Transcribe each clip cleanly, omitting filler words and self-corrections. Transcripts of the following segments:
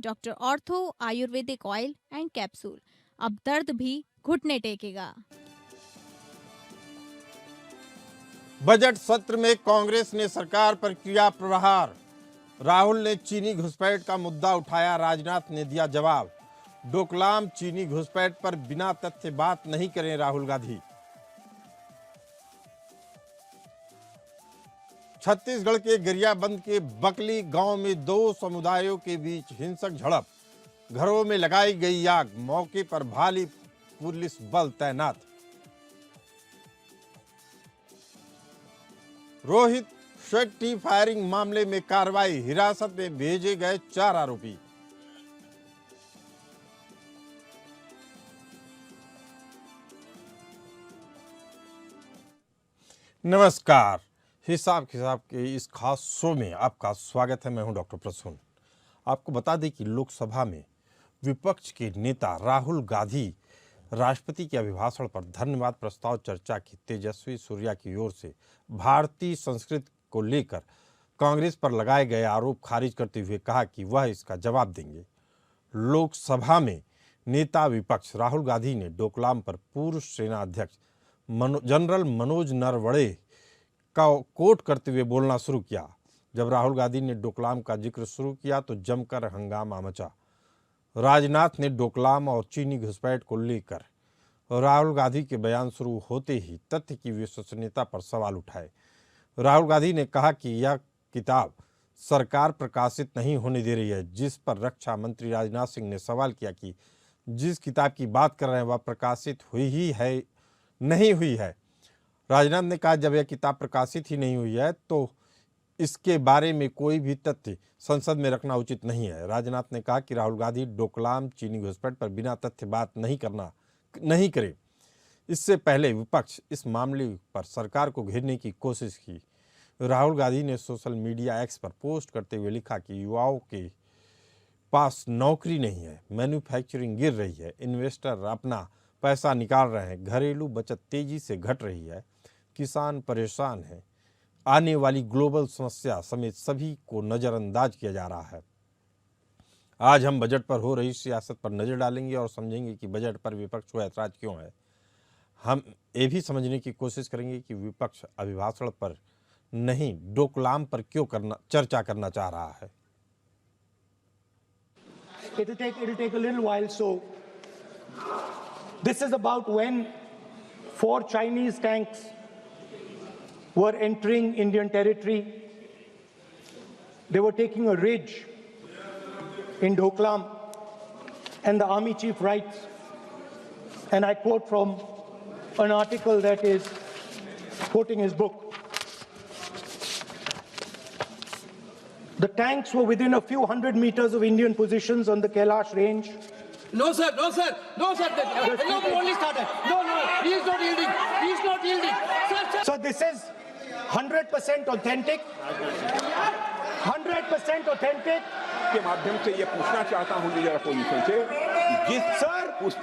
Doctor ortho Ayurvedic oil and capsule. अब दर्द भी घुटने टेकेगा। बजट सत्र में कांग्रेस ने सरकार पर किया प्रहार। राहुल ने चीनी घुसपैठ का मुद्दा उठाया, राजनाथ ने दिया जवाब। डोकलाम चीनी घुसपैठ पर बिना तथ्य बात नहीं करें राहुल गांधी। छत्तीसगढ़ के गरियाबंद के बकली गांव में दो समुदायों के बीच हिंसक झड़प, घरों में लगाई गई आग, मौके पर भारी पुलिस बल तैनात। रोहित शेट्टी फायरिंग मामले में कार्रवाई, हिरासत में भेजे गए 4 आरोपी। नमस्कार, हिसाब किताब के इस खास शो में आपका स्वागत है। मैं हूं डॉक्टर प्रसून। आपको बता दें कि लोकसभा में विपक्ष के नेता राहुल गांधी राष्ट्रपति के अभिभाषण पर धन्यवाद प्रस्ताव चर्चा की तेजस्वी सूर्या की ओर से भारतीय संस्कृति को लेकर कांग्रेस पर लगाए गए आरोप खारिज करते हुए कहा कि वह इसका जवाब देंगे। लोकसभा में नेता विपक्ष राहुल गांधी ने डोकलाम पर पूर्व सेना अध्यक्ष जनरल मनोज नरवणे का कोट करते हुए बोलना शुरू किया। जब राहुल गांधी ने डोकलाम का जिक्र शुरू किया तो जमकर हंगामा मचा। राजनाथ ने डोकलाम और चीनी घुसपैठ को लेकर राहुल गांधी के बयान शुरू होते ही तथ्य की विश्वसनीयता पर सवाल उठाए। राहुल गांधी ने कहा कि यह किताब सरकार प्रकाशित नहीं होने दे रही है, जिस पर रक्षा मंत्री राजनाथ सिंह ने सवाल किया कि जिस किताब की बात कर रहे हैं वह प्रकाशित हुई ही है नहीं हुई है। राजनाथ ने कहा जब यह किताब प्रकाशित ही नहीं हुई है तो इसके बारे में कोई भी तथ्य संसद में रखना उचित नहीं है। राजनाथ ने कहा कि राहुल गांधी डोकलाम चीनी घुसपैठ पर बिना तथ्य बात नहीं करे। इससे पहले विपक्ष इस मामले पर सरकार को घेरने की कोशिश की। राहुल गांधी ने सोशल मीडिया एक्स पर पोस्ट करते हुए लिखा कि युवाओं के पास नौकरी नहीं है, मैन्युफैक्चरिंग गिर रही है, इन्वेस्टर अपना पैसा निकाल रहे हैं, घरेलू बचत तेजी से घट रही है, किसान परेशान है, आने वाली ग्लोबल समस्या समेत सभी को नज़रअंदाज किया जा रहा है। आज हम बजट पर हो रही सियासत पर नज़र डालेंगे और समझेंगे कि बजट पर विपक्ष को ऐतराज क्यों है। हम ये भी समझने की कोशिश करेंगे कि विपक्ष अभिभाषण पर नहीं डोकलाम पर क्यों चर्चा करना चाह रहा है। It'll take a little while. So this is about when 4 Chinese tanks were entering Indian territory. They were taking a ridge in Doklam, and the army chief writes, and I quote from an article that is quoting his book. The tanks were within a few hundred meters of Indian positions on the Kailash range. No, sir, no, sir, no, sir. No, we only started. No, he is not yielding. He is not yielding. Sir. So this is 100% authentic. 100% authentic. के माध्यम से ये पूछना चाहता हूं leader opposition से जिस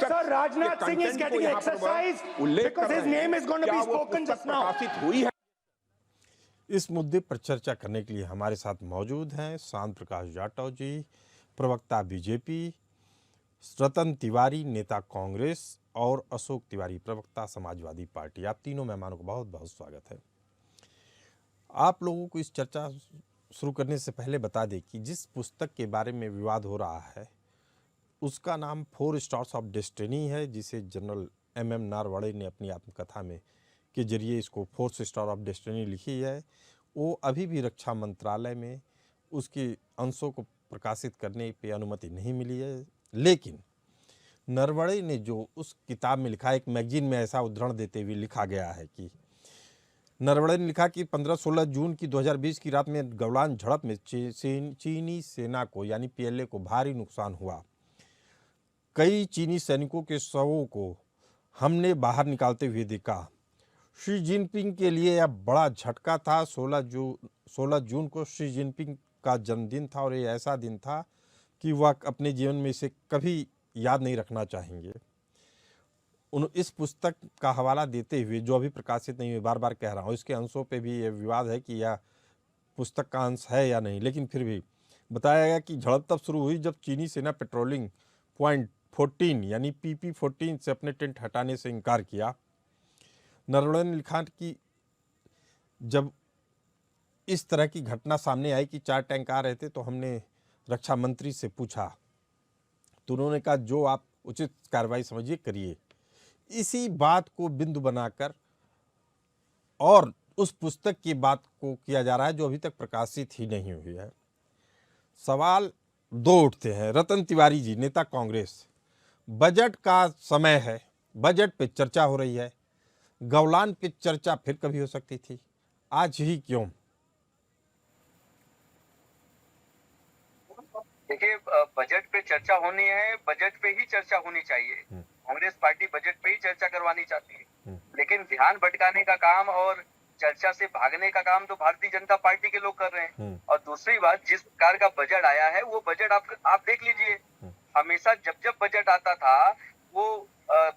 Sir, Rajnath Singh is getting exercised because his name is going to be spoken just now. हुई है। इस मुद्दे पर चर्चा करने के लिए हमारे साथ मौजूद हैं शांत प्रकाश जाटव जी, प्रवक्ता बीजेपी, रतन तिवारी नेता कांग्रेस और अशोक तिवारी प्रवक्ता समाजवादी पार्टी। आप तीनों मेहमानों को बहुत बहुत स्वागत है। आप लोगों को इस चर्चा शुरू करने से पहले बता दें कि जिस पुस्तक के बारे में विवाद हो रहा है उसका नाम 4 स्टार्स ऑफ डेस्टिनी है, जिसे जनरल MM नरवणे ने अपनी आत्मकथा में के जरिए इसको 4 स्टार ऑफ डेस्टिनी लिखी है। वो अभी भी रक्षा मंत्रालय में उसके अंशों को प्रकाशित करने पे अनुमति नहीं मिली है, लेकिन नरवणे ने जो उस किताब में लिखा, एक मैगजीन में ऐसा उद्धरण देते हुए लिखा गया है कि नरवणे ने लिखा कि 15-16 जून की 2020 की रात में गलवान झड़प में चीनी सेना को यानी PLA को भारी नुकसान हुआ। कई चीनी सैनिकों के शवों को हमने बाहर निकालते हुए देखा। शी जिनपिंग के लिए यह बड़ा झटका था। 16 जून को शी जिनपिंग का जन्मदिन था और ये ऐसा दिन था कि वह अपने जीवन में इसे कभी याद नहीं रखना चाहेंगे। इस पुस्तक का हवाला देते हुए, जो अभी प्रकाशित नहीं हुई, बार बार कह रहा हूँ, इसके अंशों पे भी ये विवाद है कि यह पुस्तक का अंश है या नहीं, लेकिन फिर भी बताया गया कि झड़प तब शुरू हुई जब चीनी सेना पेट्रोलिंग पॉइंट 14 यानी PP-14 से अपने टेंट हटाने से इनकार किया। नरवणे ने लिखा कि जब इस तरह की घटना सामने आई कि 4 टैंक आ रहे थे तो हमने रक्षा मंत्री से पूछा, तो उन्होंने कहा जो आप उचित कार्रवाई समझिए करिए। इसी बात को बिंदु बनाकर और उस पुस्तक की बात को किया जा रहा है जो अभी तक प्रकाशित ही नहीं हुई है। सवाल दो उठते हैं। रतन तिवारी जी, नेता कांग्रेस, बजट का समय है, बजट पे चर्चा हो रही है, गौलान पे चर्चा फिर कभी हो सकती थी, आज ही क्यों? देखिए, बजट पे चर्चा होनी है, बजट पे ही चर्चा होनी चाहिए। कांग्रेस पार्टी बजट पे ही चर्चा करवानी चाहती है, लेकिन ध्यान भटकाने का काम और चर्चा से भागने का काम तो भारतीय जनता पार्टी के लोग कर रहे हैं। और दूसरी बात, जिस प्रकार का बजट आया है वो बजट आप देख लीजिए। हमेशा जब बजट आता था, वो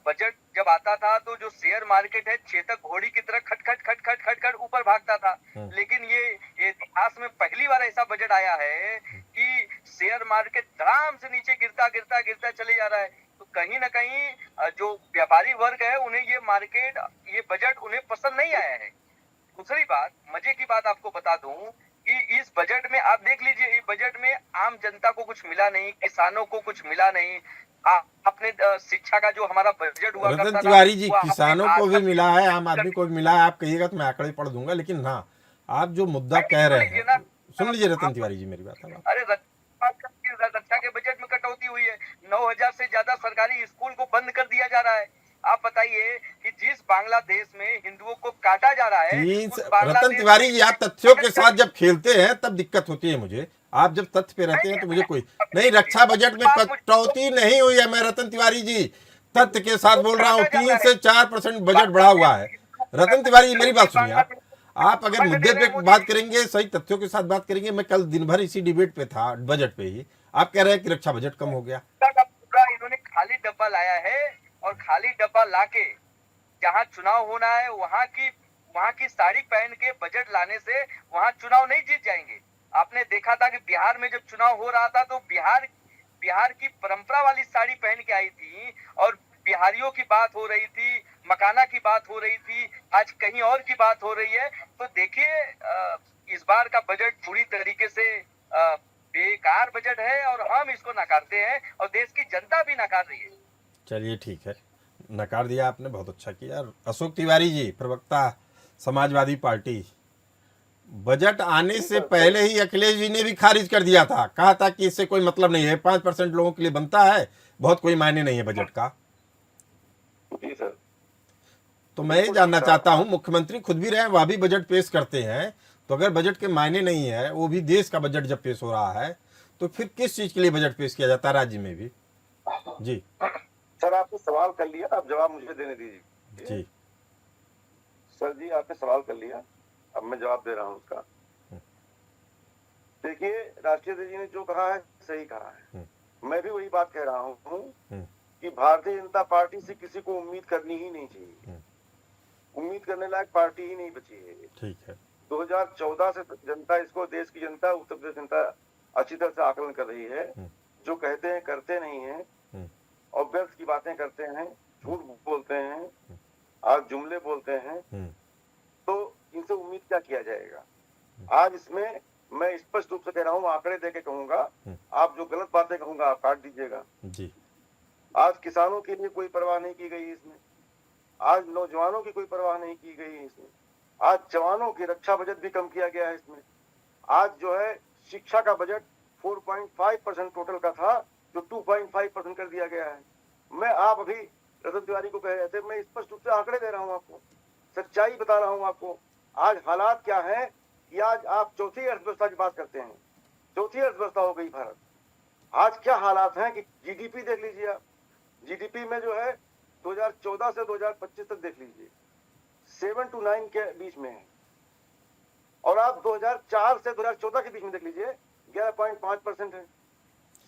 बजट जब आता था तो जो शेयर मार्केट है चेतक घोड़ी की तरह खट खट खट खट खट खट ऊपर भागता था। लेकिन ये इतिहास में पहली बार ऐसा बजट आया है कि शेयर मार्केट धड़ाम से नीचे गिरता गिरता गिरता चले जा रहा है। तो कहीं ना कहीं जो व्यापारी वर्ग है उन्हें ये मार्केट, ये बजट उन्हें पसंद नहीं आया है। दूसरी बात, मजे की बात आपको बता दूं कि इस बजट में आप देख लीजिए, इस बजट में आम जनता को कुछ मिला नहीं, किसानों को कुछ मिला नहीं। अपने शिक्षा का जो हमारा बजट हुआ रतन करता तिवारी जी, था, किसानों को भी मिला है, आम आदमी को भी मिला है। आप कहिएगा तो मैं आंकड़े पढ़ दूंगा, लेकिन हाँ, आप जो मुद्दा कह रहे हैं, सुन लीजिए रतन तिवारी जी मेरी बात। अरे रक्षा के बजट में कटौती हुई है, 9,000 से ज्यादा सरकारी स्कूल को बंद कर दिया जा रहा है। आप बताइए कि जिस बांग्लादेश में हिंदुओं को काटा जा रहा है, रतन तिवारी जी, आप तथ्यों के साथ जब खेलते हैं तब दिक्कत होती है मुझे। आप जब तथ्य पे रहते हैं तो मुझे कोई नहीं। रक्षा बजट में कटौती नहीं हुई है। मैं रतन तिवारी जी तथ्य के साथ बोल रहा हूँ, 3 से 4% बजट बढ़ा हुआ है। रतन तिवारी जी मेरी बात सुनिए। आप अगर मुद्दे पे बात करेंगे, सही तथ्यों के साथ बात करेंगे। मैं कल दिन भर इसी डिबेट पे था, बजट पे ही। आप कह रहे हैं कि रक्षा बजट कम हो गया। इन्होंने खाली डब्बा लाया है, और खाली डब्बा लाके जहाँ चुनाव होना है वहाँ की साड़ी पहन के बजट लाने से वहाँ चुनाव नहीं जीत जाएंगे। आपने देखा था कि बिहार में जब चुनाव हो रहा था तो बिहार की परंपरा वाली साड़ी पहन के आई थी, और बिहारियों की बात हो रही थी, मकाना की बात हो रही थी, आज कहीं और की बात हो रही है। तो देखिए, इस बार का बजट पूरी तरीके से बेकार बजट है, और हम इसको नकारते हैं, और देश की जनता भी नकार रही है। चलिए ठीक है, नकार दिया आपने, बहुत अच्छा किया। अशोक तिवारी जी, प्रवक्ता समाजवादी पार्टी, बजट आने से पहले ही अखिलेश जी ने भी खारिज कर दिया था, कहा था कि इससे कोई मतलब नहीं है, 5% लोगों के लिए बनता है, बहुत कोई मायने नहीं है बजट का। जी सर। तो मैं ये जानना चाहता हूं, मुख्यमंत्री खुद भी रहे, वह भी बजट पेश करते हैं, तो अगर बजट के मायने नहीं है, वो भी देश का बजट जब पेश हो रहा है, तो फिर किस चीज के लिए बजट पेश किया जाता है राज्य में भी? जी सर, आपने सवाल कर लिया, अब जवाब मुझे देने दीजिए। जी सर जी, आपने सवाल कर लिया, अब मैं जवाब दे रहा हूँ उसका। देखिए, राष्ट्रीय अध्यक्ष जी ने जो कहा है सही कहा है। मैं भी वही बात कह रहा हूँ कि भारतीय जनता पार्टी से किसी को उम्मीद करनी ही नहीं चाहिए। उम्मीद करने लायक पार्टी ही नहीं बची है। ठीक है। 2014 से जनता इसको, देश की जनता, उत्तर प्रदेश जनता अच्छी तरह से आकलन कर रही है। जो कहते हैं करते नहीं है, और व्यर्थ की बातें करते हैं, झूठ बोलते हैं, आज जुमले बोलते हैं, तो इनसे उम्मीद क्या किया जाएगा? आज इसमें मैं स्पष्ट रूप से कह रहा हूँ, आंकड़े देके कहूंगा, आप जो गलत बातें कहूंगा आप काट दीजिएगा जी। आज किसानों के लिए कोई परवाह नहीं की गई इसमें, आज नौजवानों की कोई परवाह नहीं की गई इसमें, आज जवानों की रक्षा बजट भी कम किया गया है इसमें। आज जो है शिक्षा का बजट 4.5% टोटल का था, जो 2.5% कर दिया गया है। मैं, आप अभी रतन तिवारी को कह रहे थे, मैं स्पष्ट रूप से आंकड़े दे रहा हूँ आपको, सच्चाई बता रहा हूँ आपको। आज हालात क्या है कि आज आप चौथी अर्थव्यवस्था की बात करते हैं, चौथी अर्थव्यवस्था हो गई भारत। आज क्या हालात हैं कि जीडीपी देख लीजिए आप, जीडीपी में जो है 2014 से 2025 तक देख लीजिए 7 to 9 के बीच में है, और आप 2004 से 2014 के बीच में देख लीजिए 11.5% है।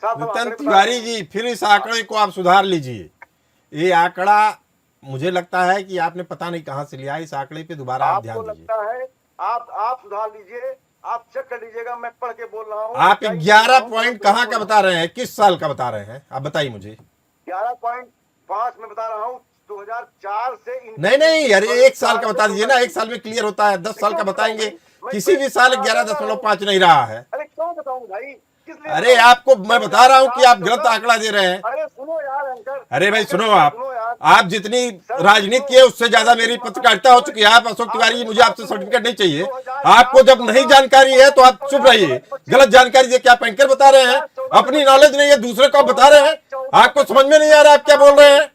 रतन तिवारी जी, फिर इस आंकड़े को आप सुधार लीजिए। ये आंकड़ा मुझे लगता है कि आपने पता नहीं कहां से लिया, इस आंकड़े पे दोबारा आप ध्यान दीजिए। लगता है आप सुधार लीजिए, आप चेक कर लीजिएगा, मैं पढ़ के बोल रहा हूँ। आप 11 पॉइंट कहाँ का बता रहे हैं, किस साल का बता रहे हैं, आप बताइए मुझे। 11.5 में बता रहा हूँ 2004 से। नहीं, अरे 1 साल का बता दीजिए ना, 1 साल में क्लियर होता है। 10 साल का बताएंगे, किसी भी साल 11.5 नहीं रहा है। अरे क्यों बताऊं भाई, किस लिए अरे बताऊं? आपको मैं बता रहा हूं कि आप गलत आंकड़ा दे रहे हैं। अरे सुनो यार एंकर, अरे भाई सुनो, यार। आप जितनी राजनीति किए उससे ज्यादा मेरी पत्रकारिता हो चुकी है। आप अशोक तिवारी जी, मुझे आपसे सर्टिफिकेट नहीं चाहिए। आपको जब नहीं जानकारी है तो आप चुप रहिए। गलत जानकारी दे के आप एंकर बता रहे हैं, अपनी नॉलेज नहीं है, दूसरे को बता रहे हैं। आपको समझ में नहीं आ रहा आप क्या बोल रहे हैं।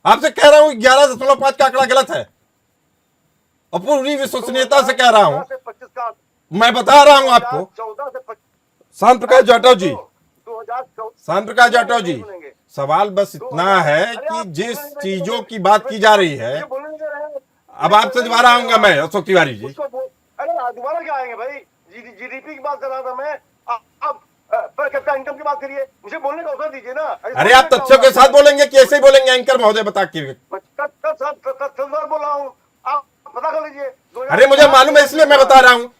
आपसे कह रहा हूं 11.5 का आंकड़ा गलत है, और पूरी विश्वसनीयता से कह रहा हूं। 25 का मैं बता रहा हूं आपको। 14 से 25 शांत प्रकाश जाटव जी, 2014 शांत प्रकाश जाटव जी, सवाल बस इतना है कि जिस चीजों की बात की जा रही है, बोलने नहीं दे रहे हैं। अब आपसे दोबारा आऊंगा मैं अशोक तिवारी जी। अरे दोबारा क्या आएंगे भाई, जीडीपी की बात कर रहा था मैं, अब पर कैपिटा इनकम की बात करिए, मुझे बोलने का अवसर दीजिए ना। अरे आप तथ्यों के साथ बोलेंगे कि ऐसे ही बोलेंगे एंकर महोदय बता के? बोल रहा हूँ, आप पता कर लीजिए। अरे मुझे मालूम है, इसलिए मैं बता रहा हूँ।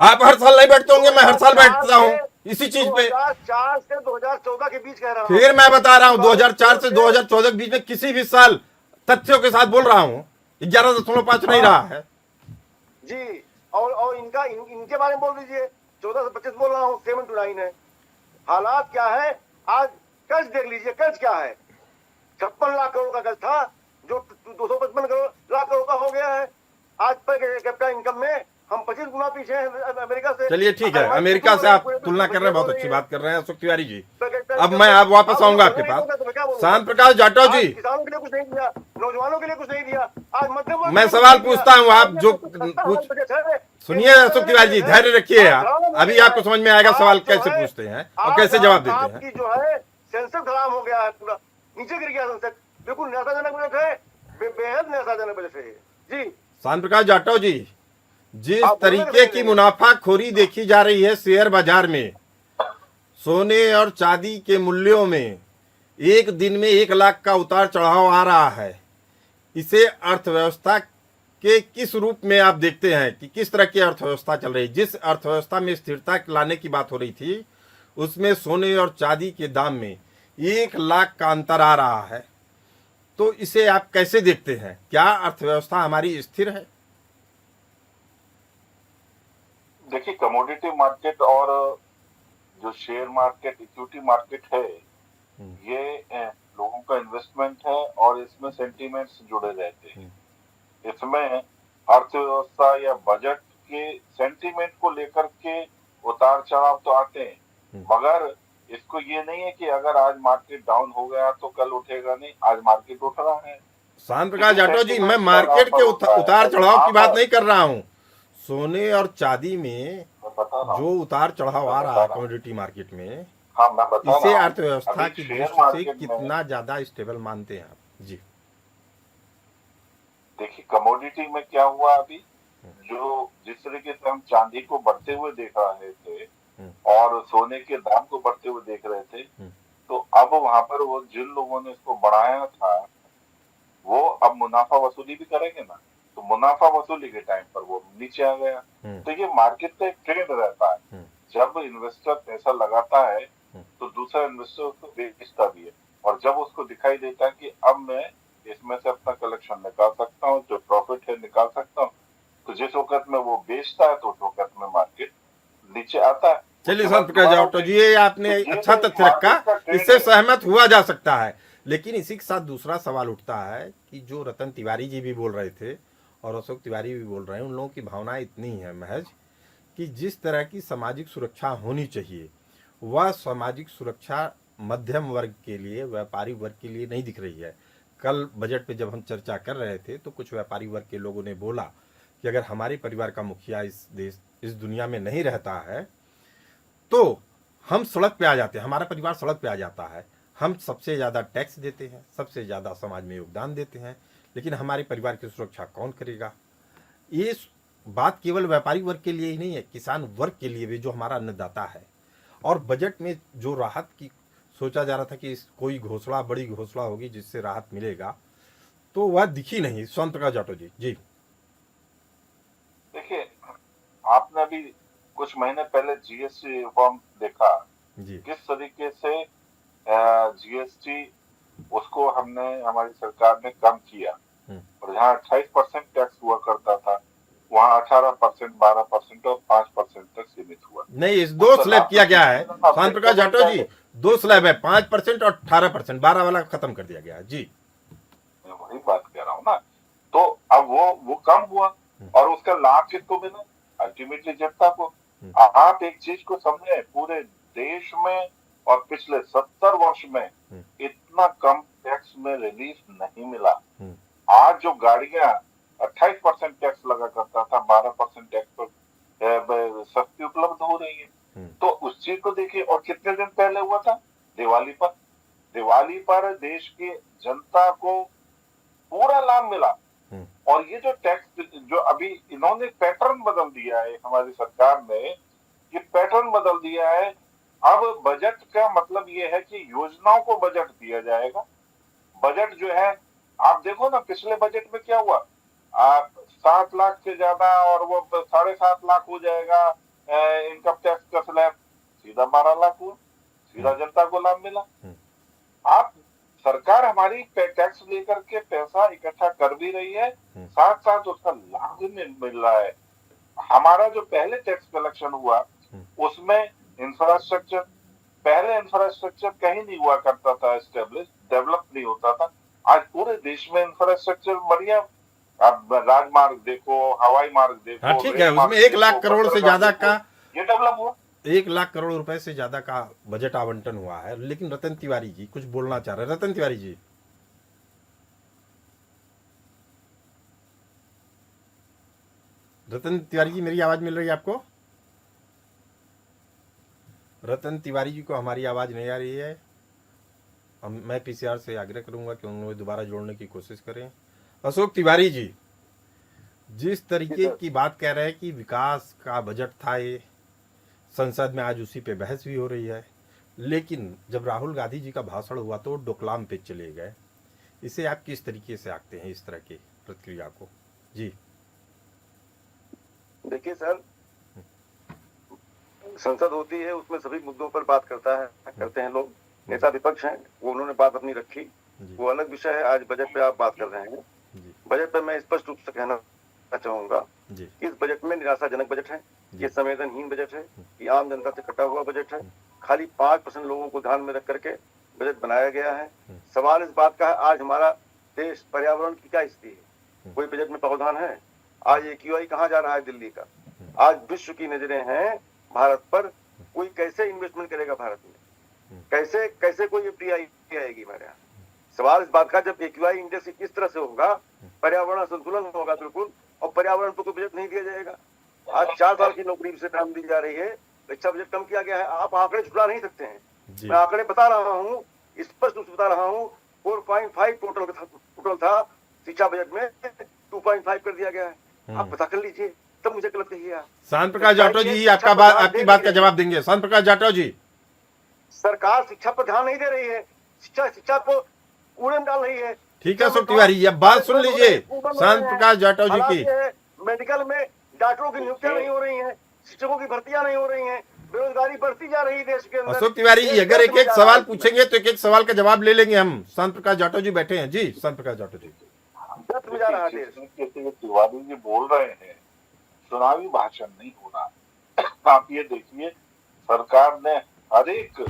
आप हर साल नहीं बैठते होंगे, मैं हर साल बैठता हूँ इसी चीज पे। 2004 से 2014 के बीच कह रहा हूँ। फिर मैं बता रहा हूँ 2004 से 2014 के बीच में किसी भी साल तथ्यों के साथ बोल रहा हूँ। 11.5 नहीं रहा है जी। और इनके बारे में बोल दीजिए, 14 से 25 बोल रहा हूँ, 7 to 9 है। हालात क्या है, आज कर्ज देख लीजिए, कर्ज क्या है। 56 लाख करोड़ का कर्ज था, जो 255 लाख करोड़ का हो गया है। आज पर कैपिटा इनकम में हम 25 गुना पीछे हैं अमेरिका से। चलिए ठीक है, अमेरिका से आप तुलना कर रहे हैं, बहुत अच्छी बात कर रहे हैं अशोक तिवारी जी। अब मैं आप वापस आऊंगा आपके पास। शांत प्रकाश जाटव जी, किसानों के लिए कुछ नहीं दिया, नौजवानों के लिए कुछ नहीं दिया। आज मध्यम मैं सवाल पूछता हूँ, आप जो पूछ सुनिए अशोक तिवारी जी, धैर्य रखिए आप, अभी आपको समझ में आएगा सवाल कैसे पूछते हैं और कैसे जवाब देते हैं। आपकी जो है सेंसर खराब हो गया है, पूरा नीचे गिर गया सेंसर, बिल्कुल निराशाजनक बजट है, बेहद निराशाजनक बजट है जी। शांत प्रकाश जाटव जी, जिस तरीके की मुनाफाखोरी देखी जा रही है शेयर बाजार में, सोने और चांदी के मूल्यों में एक दिन में 1 लाख का उतार चढ़ाव आ रहा है, इसे अर्थव्यवस्था के किस रूप में आप देखते हैं कि किस तरह की अर्थव्यवस्था चल रही है? जिस अर्थव्यवस्था में स्थिरता लाने की बात हो रही थी, उसमें सोने और चांदी के दाम में 1 लाख का अंतर आ रहा है, तो इसे आप कैसे देखते हैं? क्या अर्थव्यवस्था हमारी स्थिर है? देखिए, कमोडिटी मार्केट और जो शेयर मार्केट, इक्विटी मार्केट है, ये लोगों का इन्वेस्टमेंट है और इसमें सेंटीमेंट्स जुड़े रहते हैं। इसमें अर्थव्यवस्था या बजट के सेंटीमेंट को लेकर के उतार चढ़ाव तो आते हैं, मगर इसको ये नहीं है कि अगर आज मार्केट डाउन हो गया तो कल उठेगा नहीं। आज मार्केट उठ रहा है। शांत प्रकाश जाटव जी, मैं मार्केट के उतार चढ़ाव की बात नहीं कर रहा हूँ। सोने और चांदी में जो उतार चढ़ाव आ रहा है कमोडिटी मार्केट में, हाँ, मैं बता इसे रहा हूं। अर्थव्यवस्था की दृष्टि से कितना ज्यादा स्टेबल मानते हैं आप जी? देखिए, कमोडिटी में क्या हुआ अभी, जो जिस तरीके से हम चांदी को बढ़ते हुए देख रहे थे और सोने के दाम को बढ़ते हुए देख रहे थे, तो अब वहां पर वो जिन लोगों ने इसको बढ़ाया था, वो अब मुनाफा वसूली भी करेंगे ना, तो मुनाफा वसूली के टाइम पर वो नीचे आ गया। तो ये मार्केट का एक ट्रेंड रहता है, जब इन्वेस्टर पैसा लगाता है तो दूसरा इन्वेस्टर उसको बेचता भी है, और जब उसको दिखाई देता है कि अब मैं इसमें से अपना कलेक्शन निकाल सकता हूँ, जो प्रॉफिट है निकाल सकता हूँ, तो जिस वक्त में वो बेचता है तो उस वक्त में मार्केट नीचे आता है। चलिए शांत प्रकाश जाटव जी, ये आपने अच्छा तथ्य रखा, इससे सहमत हुआ जा सकता है। लेकिन इसी के साथ दूसरा सवाल उठता है कि जो रतन तिवारी जी भी बोल रहे थे और अशोक तिवारी भी बोल रहे हैं, उन लोगों की भावना इतनी है महज कि जिस तरह की सामाजिक सुरक्षा होनी चाहिए, वह सामाजिक सुरक्षा मध्यम वर्ग के लिए, व्यापारी वर्ग के लिए नहीं दिख रही है। कल बजट पे जब हम चर्चा कर रहे थे तो कुछ व्यापारी वर्ग के लोगों ने बोला कि अगर हमारे परिवार का मुखिया इस दुनिया में नहीं रहता है तो हम सड़क पे आ जाते हैं, हमारा परिवार सड़क पे आ जाता है। हम सबसे ज़्यादा टैक्स देते हैं, सबसे ज़्यादा समाज में योगदान देते हैं, लेकिन हमारे परिवार की सुरक्षा कौन करेगा? ये बात केवल व्यापारी वर्ग के लिए ही नहीं है, किसान वर्ग के लिए भी, जो हमारा अन्नदाता है। और बजट में जो राहत की सोचा जा रहा था कि कोई घोषणा, बड़ी घोषणा होगी जिससे राहत मिलेगा, तो वह दिखी नहीं। शांत प्रकाश जाटव जी जी, देखिए, आपने अभी कुछ महीने पहले जीएसटी रिफॉर्म देखा, जी किस तरीके से जीएसटी उसको हमारी सरकार ने कम किया। और जहाँ 28% टैक्स हुआ करता था, वहाँ 18%, 12% और 5% तक सीमित हुआ। नहीं, इस दो स्लैब किया गया है शांत प्रकाश जाटव जी, 2 स्लैब है, 5% और 18%, 12 वाला खत्म कर दिया गया है जी। मैं वही बात कह रहा हूँ ना, तो अब वो कम हुआ और उसका लाभ किसको मिला? अल्टीमेटली जनता को। आप एक चीज को समझे, पूरे देश में और पिछले 70 वर्ष में इतना कम टैक्स में रिलीफ नहीं मिला। आज जो गाड़ियां 28% टैक्स लगा करता था, 12% टैक्स पर सस्ती उपलब्ध हो रही है। तो उस चीज को देखिए। और कितने दिन पहले हुआ था? दिवाली पर देश की जनता को पूरा लाभ मिला। और ये जो टैक्स जो अभी इन्होंने पैटर्न बदल दिया है, हमारी सरकार ने ये पैटर्न बदल दिया है। अब बजट का मतलब ये है कि योजनाओं को बजट दिया जाएगा। बजट जो है, आप देखो ना पिछले बजट में क्या हुआ, आप 7 लाख से ज्यादा और वो 7.5 लाख हो जाएगा इनकम टैक्स का स्लैब, सीधा 12 लाख हुआ, सीधा जनता को लाभ मिला। आप सरकार हमारी टैक्स लेकर के पैसा इकट्ठा कर भी रही है, साथ साथ उसका लाभ भी मिल रहा है। हमारा जो पहले टैक्स कलेक्शन हुआ उसमें इंफ्रास्ट्रक्चर कहीं नहीं हुआ करता था एस्टेब्लिश, डेवलप नहीं होता था। आज पूरे देश में इंफ्रास्ट्रक्चर बढ़िया, आप राजमार्ग देखो, हवाई मार्ग देखो। हाँ ठीक है, उसमें 1 लाख करोड़ से ज्यादा का, ये डेवलप हुआ। 1 लाख करोड़ रुपए से ज्यादा का बजट आवंटन हुआ है। लेकिन रतन तिवारी जी कुछ बोलना चाह रहे हैं। रतन तिवारी जी, रतन तिवारी जी, मेरी आवाज मिल रही है आपको? रतन तिवारी जी को हमारी आवाज नहीं आ रही है। मैं पीसीआर से आग्रह करूंगा कि उन्हें दोबारा जोड़ने की कोशिश करें। अशोक तिवारी जी, जिस तरीके की बात कह रहे हैं कि विकास का बजट था, ये संसद में आज उसी पे बहस भी हो रही है, लेकिन जब राहुल गांधी जी का भाषण हुआ तो डोकलाम पे चले गए। इसे आप किस तरीके से आंकते हैं, इस तरह की प्रतिक्रिया को? जी देखिए सर, संसद होती है, उसमें सभी मुद्दों पर बात करते हैं लोग। नेता विपक्ष हैं, वो उन्होंने बात अपनी रखी, वो अलग विषय है। आज बजट पे आप बात कर रहे हैं। बजट पे मैं स्पष्ट रूप से कहना चाहूंगा कि इस बजट में निराशाजनक बजट है, ये संवेदनहीन बजट है, ये आम जनता से कटा हुआ बजट है। खाली 5% लोगों को ध्यान में रख करके बजट बनाया गया है। सवाल इस बात का है, आज हमारा देश पर्यावरण की क्या स्थिति है? कोई बजट में प्रावधान है? आज AQI कहाँ जा रहा है दिल्ली का? आज विश्व की नजरें हैं भारत पर। कोई कैसे इन्वेस्टमेंट करेगा भारत में? कैसे कोई FDI आएगी हमारे यहाँ? सवाल इस बात का, जब AQI इंडेक्स इस तरह से होगा, पर्यावरण संतुलन होगा बिल्कुल, और पर्यावरण पर कोई बजट नहीं दिया जाएगा। आज 4 साल की नौकरी से नाम दी जा रही है, अच्छा बजट कम किया गया है। आप आंकड़े छुपा नहीं सकते हैं, मैं आंकड़े बता रहा हूँ, स्पष्ट रूप से बता रहा हूँ। 4.5 टोटल था शिक्षा बजट में, 2.5 कर दिया गया है। आप पता कर लीजिए, तब मुझे गलत कहिए आप। शांत प्रकाश जाटव जी आपकी बात का जवाब देंगे। शांत प्रकाश जाटव जी, सरकार शिक्षा पर ध्यान नहीं दे रही है, शिक्षा को कूड़े में डाल रही है। ठीक है अशोक तिवारी, अब बात सुन लीजिए शांत प्रकाश जाटव जी की। मेडिकल में डॉक्टरों की नियुक्तियां नहीं हो रही हैं, शिक्षकों की भर्तियां नहीं हो रही हैं, बेरोजगारी बढ़ती जा रही है देश के अंदर। अशोक तिवारी जी, अगर एक सवाल पूछेंगे तो एक सवाल का जवाब ले लेंगे हम। शांत प्रकाश जाटव जी बैठे हैं। जी शांत प्रकाश जाटव जी, तिवारी जी बोल रहे हैं, चुनावी भाषण नहीं हो रहा। आप ये देखिए, सरकार ने हर एक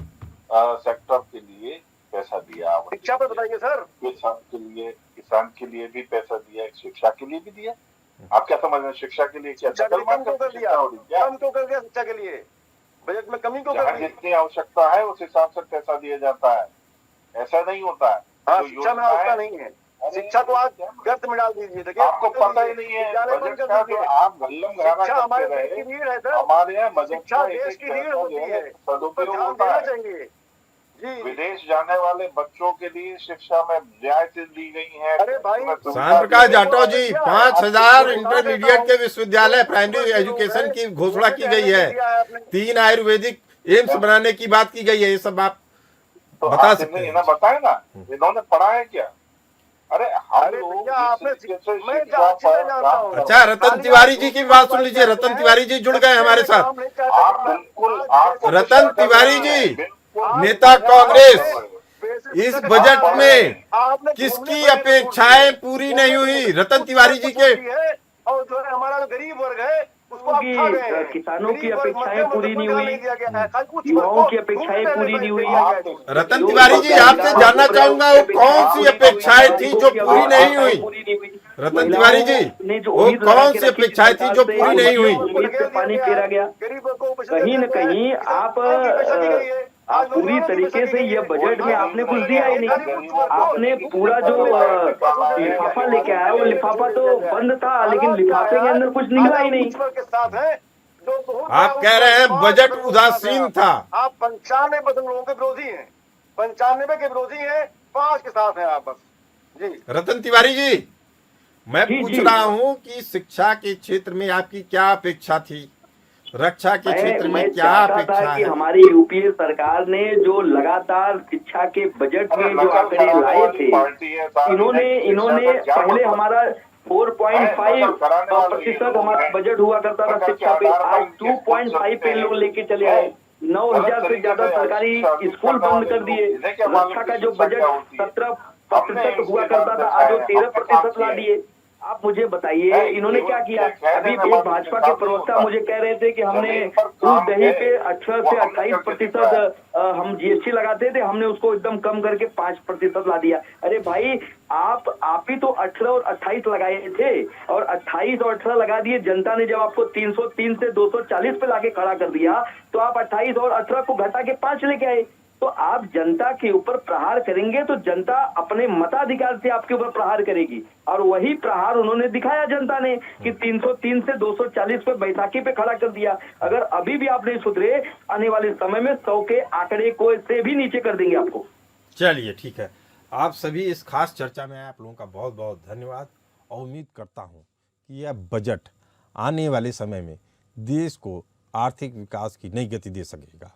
सेक्टर के लिए पैसा दिया। शिक्षा पर बताइए सर। किसान के लिए भी पैसा दिया, शिक्षा के लिए भी दिया। आप क्या समझ रहे हैं? शिक्षा के लिए क्या कम क्यों कर दिया शिक्षा के लिए? बजट में कमी क्यों कर दी? जितनी आवश्यकता है उस हिसाब से पैसा दिया जाता है, ऐसा नहीं होता है। हाँ, शिक्षा में आवश्यकता नहीं है। शिक्षा को आज गर्त में डाल दीजिए। देखिए, आपको पता ही नहीं है बजट का, जो आप शिक्षा हमारे देश की रीढ़ है सर। हमारे यहाँ बजट शिक्षा देश की रीढ़ होती है, सदुपयोग ध्यान होता देना है। चाहिए जी। विदेश जाने वाले बच्चों के लिए शिक्षा में रियायतें दी गई हैं। अरे भाई, शांत प्रकाश जाटव जी, 5000 इंटरमीडिएट के विश्वविद्यालय प्राइमरी एजुकेशन की घोषणा की गई है। 3 आयुर्वेदिक एम्स बनाने की बात की गई है। ये सब आप बता सकते हैं? बताए ना, इन्होंने पढ़ा है क्या? अरे हम लोग आपने जिस तरीके से मैं शिक्षा अच्छी तरह पर जानता काम हूँ। कर अच्छा, रतन तिवारी जी की बात सुन लीजिए। रतन तिवारी जी जुड़ गए हमारे साथ। आप बिल्कुल आप रतन तिवारी जी, बिल्कुल नेता कांग्रेस, बेसिक इस शिक्षा बजट का में आपने किसकी घूमने फिरने पे अपेक्षाएं छूट दी पूरी है। नहीं हुई? रतन तिवारी जी छूट के दी है, और जो है हमारा जो गरीब वर्ग है उसको आप खा गए हैं। किसानों की गरीब वर्ग, अपेक्षाएं मध्यम वर्ग पूरी को नहीं ध्यान हुई, दिया गया है। खाली कुछ वर्ग युवाओं को की अपेक्षाएं घूमने पूरी फिरने नहीं पे हुई। दिया गया है। रतन जो तिवारी जी, आपसे जानना चाहूंगा वो कौन सी अपेक्षाएं थी जो पूरी नहीं हुई? रतन तिवारी जी, ने जो वो उम्मीद लगा कौन के सी रखी अपेक्षाएं थी जो सरकार पूरी से, नहीं हुई? उम्मीद पे पानी फेरा गया। गरीबों को कहीं न कहीं आप पूरी तरीके से ये बजट में आपने कुछ दिया ही नहीं। आपने पूरा जो लिफाफा लेके आया वो लिफाफा तो बंद था, लेकिन लिफाफे के अंदर कुछ निकला ही नहीं। के साथ है जो बहुत आप कह रहे हैं बजट उदासीन था। आप 95% लोगों के विरोधी हैं, 95 के विरोधी हैं, 5 के साथ हैं आप बस। जी रतन तिवारी जी, मैं जी, पूछ जी। रहा हूं कि शिक्षा के क्षेत्र में आपकी क्या अपेक्षा थी? रक्षा के क्षेत्र में क्या चाहता अपेक्षा था कि है? हमारी यूपीए सरकार ने जो लगातार शिक्षा के बजट में जो आंकड़े लाए थे, इन्होंने पहले हमारा 4.5% हमारा बजट हुआ करता था शिक्षा पे, आज 2.5 पे लोग लेके चले आए। 9,000 से ज्यादा सरकारी स्कूल बंद कर दिए। रक्षा का जो बजट 17% हुआ करता था, आज वो 13% ला दिए। आप मुझे बताइए इन्होंने क्या किया? अभी एक भाजपा के प्रवक्ता मुझे कह रहे थे कि हमने दूध दही पे 18 से 28% हम जीएसटी लगाते थे, हमने उसको एकदम कम करके 5% ला दिया। अरे भाई, आप ही तो 18 और 28 लगाए थे, और 28 और 18 लगा दिए। जनता ने जब आपको 303 से 240 पे लाके खड़ा कर दिया, तो आप 28 और 18 को घटा के 5 लेके आए। तो आप जनता के ऊपर प्रहार करेंगे तो जनता अपने मताधिकार से आपके ऊपर प्रहार करेगी, और वही प्रहार उन्होंने दिखाया जनता ने कि 303 से 240 पे बैसाखी पे खड़ा कर दिया। अगर अभी भी आप नहीं सुधरे, आने वाले समय में 100 के आंकड़े को से भी नीचे कर देंगे आपको। चलिए ठीक है, आप सभी इस खास चर्चा में आप लोगों का बहुत बहुत धन्यवाद, और उम्मीद करता हूं कि यह बजट आने वाले समय में देश को आर्थिक विकास की नई गति दे सकेगा।